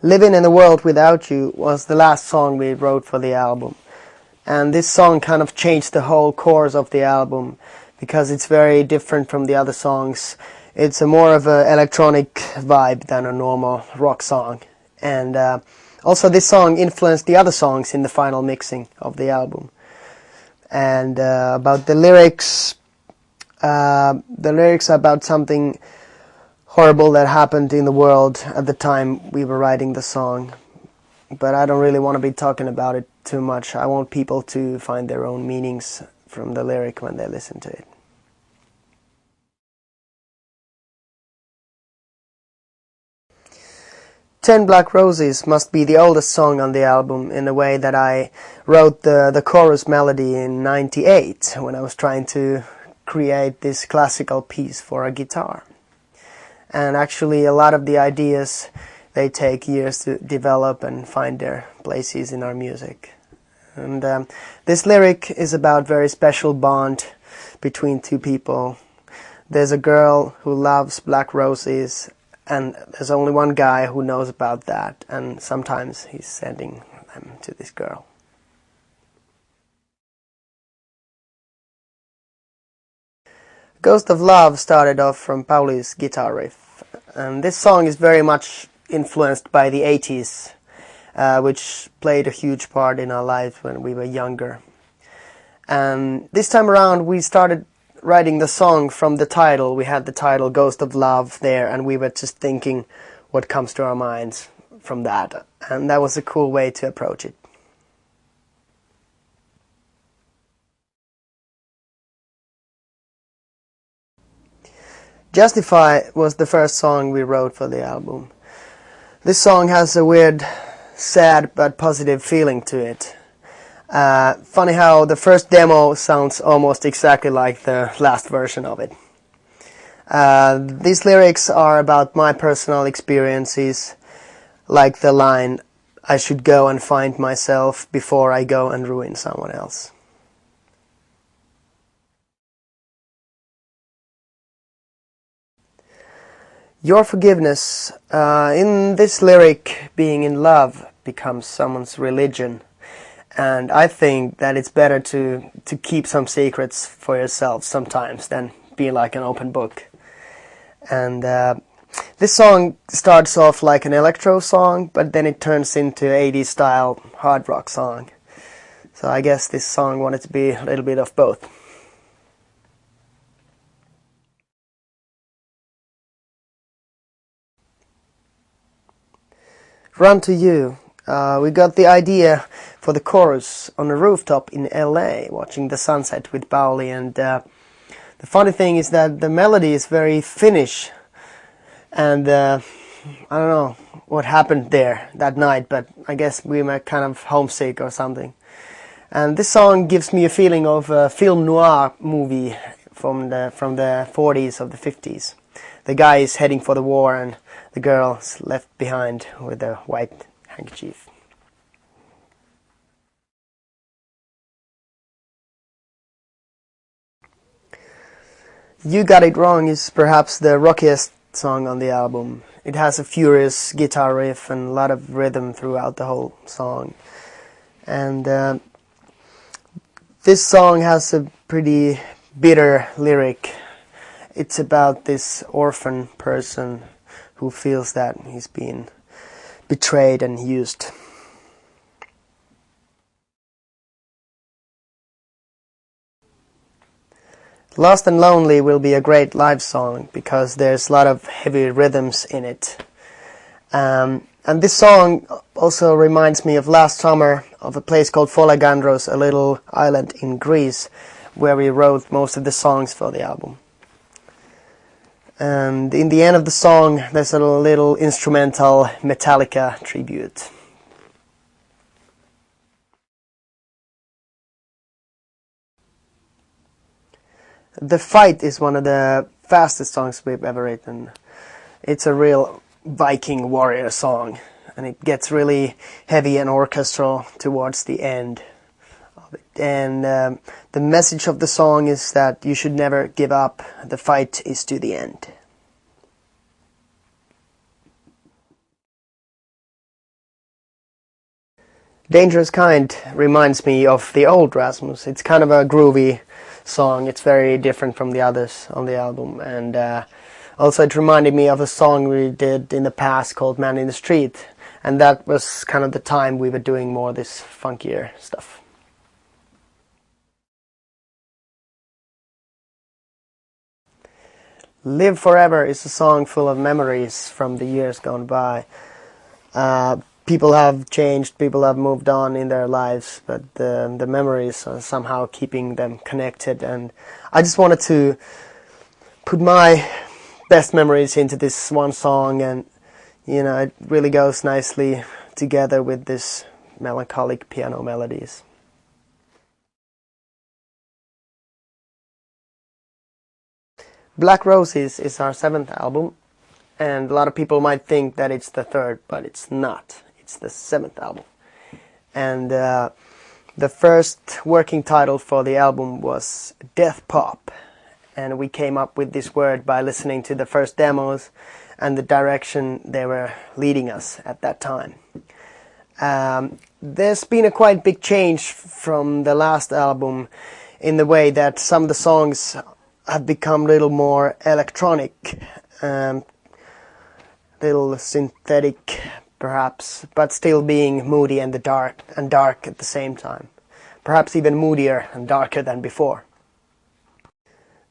Living in a World Without You was the last song we wrote for the album. And this song kind of changed the whole course of the album because it's very different from the other songs. It's a more of an electronic vibe than a normal rock song. And also this song influenced the other songs in the final mixing of the album. And about the lyrics are about something horrible that happened in the world at the time we were writing the song. But I don't really want to be talking about it too much. I want people to find their own meanings from the lyric when they listen to it. "10 Black Roses" must be the oldest song on the album in a way that I wrote the chorus melody in '98 when I was trying to create this classical piece for a guitar. And actually a lot of the ideas, they take years to develop and find their places in our music. And this lyric is about very special bond between two people. There's a girl who loves black roses, and there's only one guy who knows about that, and sometimes he's sending them to this girl. "Ghost of Love" started off from Pauli's guitar riff, and this song is very much influenced by the 80s, which played a huge part in our lives when we were younger. And this time around we started writing the song from the title. We had the title "Ghost of Love" there, and we were just thinking what comes to our minds from that, and that was a cool way to approach it. "Justify" was the first song we wrote for the album. This song has a weird, sad but positive feeling to it. Funny how the first demo sounds almost exactly like the last version of it. These lyrics are about my personal experiences, like the line, "I should go and find myself before I go and ruin someone else." "Your Forgiveness", in this lyric, being in love becomes someone's religion. And I think that it's better to keep some secrets for yourself sometimes than be like an open book. And this song starts off like an electro song, but then it turns into 80s style hard rock song. So I guess this song wanted to be a little bit of both. "Run to You". We got the idea for the chorus on a rooftop in LA, watching the sunset with Pauli, and the funny thing is that the melody is very Finnish, and I don't know what happened there that night, but I guess we were kind of homesick or something. And this song gives me a feeling of a film noir movie from the 40s or the 50s. The guy is heading for the war and the girl is left behind with a white handkerchief. "You Got It Wrong" is perhaps the rockiest song on the album. It has a furious guitar riff and a lot of rhythm throughout the whole song. And this song has a pretty bitter lyric. It's about this orphan person who feels that he's been betrayed and used. "Lost and Lonely" will be a great live song because there's a lot of heavy rhythms in it. And this song also reminds me of last summer of a place called Folegandros, a little island in Greece, where we wrote most of the songs for the album. And in the end of the song, there's a little instrumental Metallica tribute. "The Fight" is one of the fastest songs we've ever written. It's a real Viking warrior song, and it gets really heavy and orchestral towards the end of it. And the message of the song is that you should never give up. The fight is to the end. Dangerous Kind reminds me of the old Rasmus. It's kind of a groovy song. It's very different from the others on the album, and also it reminded me of a song we did in the past called Man in the Street, and that was kind of the time we were doing more of this funkier stuff. Live Forever is a song full of memories from the years gone by. People have changed, people have moved on in their lives, but the memories are somehow keeping them connected, and I just wanted to put my best memories into this one song, and you know, it really goes nicely together with this melancholic piano melodies. Black Roses is our 7th album, and a lot of people might think that it's the 3rd, but it's not. It's the 7th album. And the first working title for the album was Death Pop, and we came up with this word by listening to the first demos and the direction they were leading us at that time. There's been a quite big change from the last album in the way that some of the songs have become a little more electronic, little synthetic perhaps, but still being moody and dark at the same time. Perhaps even moodier and darker than before.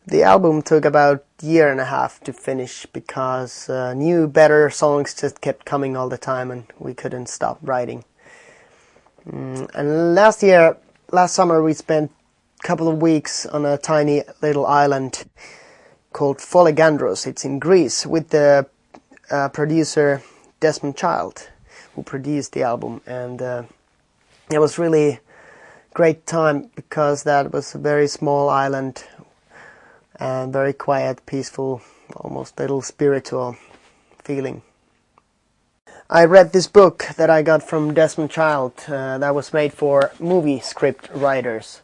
The album took about a year and a half to finish because new, better songs just kept coming all the time and we couldn't stop writing. And last summer we spent a couple of weeks on a tiny little island called Folegandros. It's in Greece, with the producer Desmond Child, who produced the album, and it was really great time because that was a very small island and very quiet, peaceful, almost little spiritual feeling. I read this book that I got from Desmond Child that was made for movie script writers.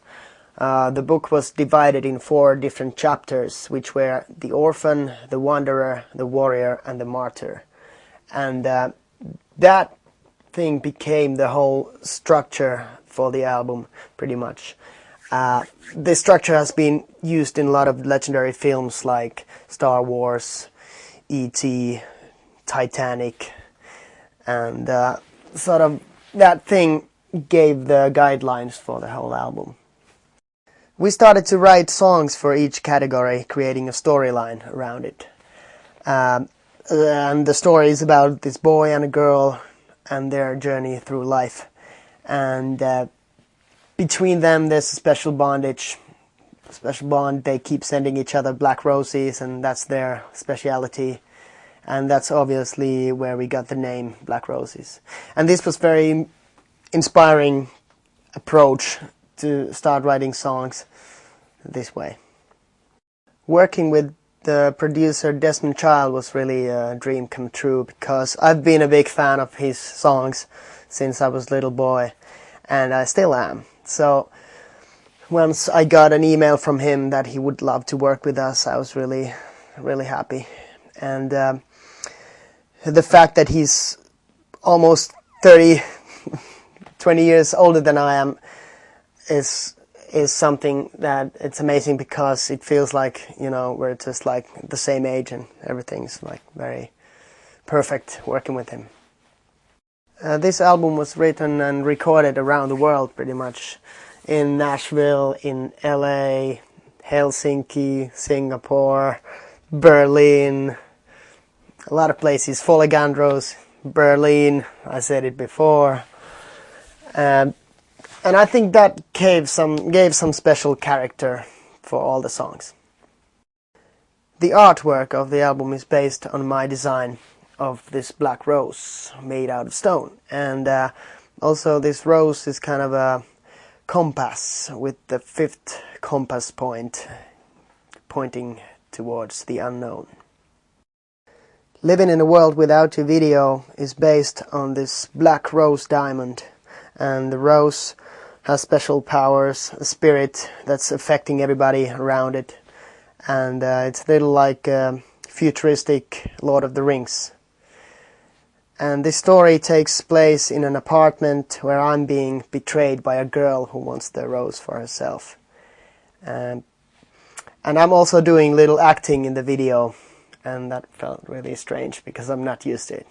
The book was divided in 4 different chapters, which were The Orphan, The Wanderer, The Warrior, and The Martyr. And that thing became the whole structure for the album, pretty much. This structure has been used in a lot of legendary films like Star Wars, E.T., Titanic, and sort of that thing gave the guidelines for the whole album. We started to write songs for each category, creating a storyline around it. And the story is about this boy and a girl and their journey through life. And between them there's a special bond. They keep sending each other black roses, and that's their speciality. And that's obviously where we got the name Black Roses. And this was very inspiring approach to start writing songs this way. Working with the producer Desmond Child was really a dream come true, because I've been a big fan of his songs since I was a little boy, and I still am. So once I got an email from him that he would love to work with us, I was really, really happy. And the fact that he's almost 20 years older than I am is something that it's amazing, because it feels like, you know, we're just like the same age and everything's like very perfect working with him. This album was written and recorded around the world pretty much, in Nashville, in LA, Helsinki, Singapore, Berlin, a lot of places, Folegandros, Berlin, I said it before. And I think that gave some special character for all the songs. The artwork of the album is based on my design of this black rose made out of stone. And also this rose is kind of a compass with the 5th compass point pointing towards the unknown. Living in a World Without You video is based on this black rose diamond, and the rose has special powers, a spirit that's affecting everybody around it, and it's a little like futuristic Lord of the Rings. And this story takes place in an apartment where I'm being betrayed by a girl who wants the rose for herself. And I'm also doing little acting in the video, and that felt really strange because I'm not used to it.